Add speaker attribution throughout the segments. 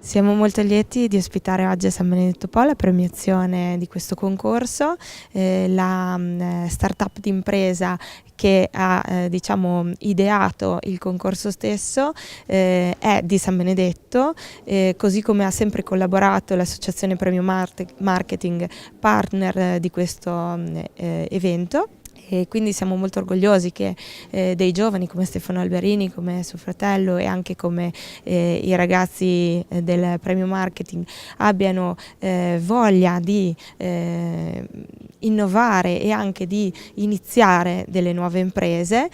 Speaker 1: Siamo molto lieti di ospitare oggi a San Benedetto Po la premiazione di questo concorso. La startup d'impresa che ha ideato il concorso stesso è di San Benedetto, così come ha sempre collaborato l'associazione Premio Marketing, partner di questo evento. E quindi siamo molto orgogliosi che dei giovani come Stefano Alberini, come suo fratello e anche come i ragazzi del Premio Marketing abbiano voglia di innovare e anche di iniziare delle nuove imprese,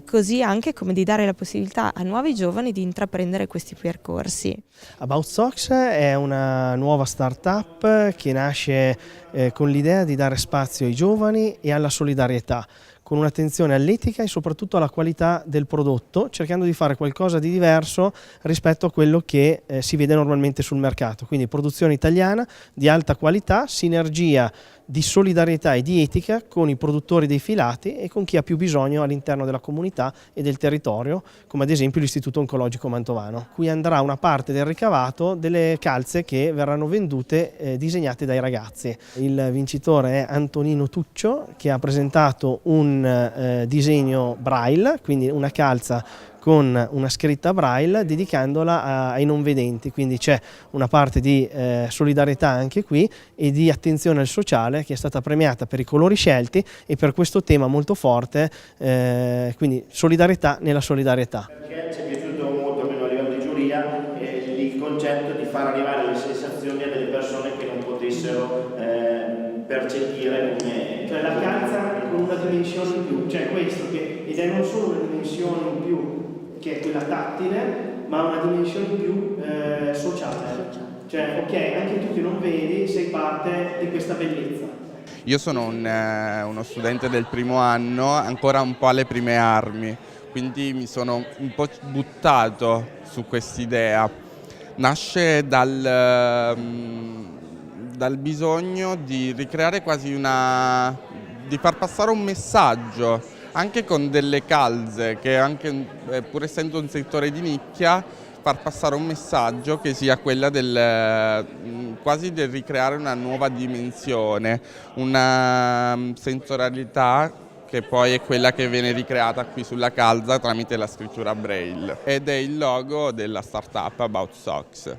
Speaker 1: così anche come di dare la possibilità a nuovi giovani di intraprendere questi percorsi.
Speaker 2: About Socks è una nuova startup che nasce con l'idea di dare spazio ai giovani e alla solidarietà, con un'attenzione all'etica e soprattutto alla qualità del prodotto, cercando di fare qualcosa di diverso rispetto a quello che si vede normalmente sul mercato. Quindi produzione italiana di alta qualità, sinergia di solidarietà e di etica con i produttori dei filati e con chi ha più bisogno all'interno della comunità e del territorio, come ad esempio l'Istituto Oncologico Mantovano, cui andrà una parte del ricavato delle calze che verranno vendute disegnate dai ragazzi. Il vincitore è Antonino Tuccio, che ha presentato un disegno braille, quindi una calza con una scritta braille dedicandola ai non vedenti, quindi c'è una parte di solidarietà anche qui e di attenzione al sociale che è stata premiata per i colori scelti e per questo tema molto forte, quindi solidarietà nella solidarietà.
Speaker 3: Perché ci è piaciuto molto a livello di giuria il concetto di far arrivare le sensazioni a delle persone che non potessero percepire come...
Speaker 2: Cioè la calza con una dimensione in più, cioè questo, ed è non solo una dimensione in più che è quella tattile, ma una dimensione in più sociale. Cioè, ok, anche tu che non vedi sei parte di questa bellezza.
Speaker 4: Io sono uno studente del primo anno, ancora un po' alle prime armi, quindi mi sono un po' buttato su quest'idea. Nasce dal bisogno di ricreare quasi di far passare un messaggio, anche con delle calze, che anche, pur essendo un settore di nicchia, far passare un messaggio che sia quella quasi del ricreare una nuova dimensione, una sensorialità che poi è quella che viene ricreata qui sulla calza tramite la scrittura Braille. Ed è il logo della startup About Socks.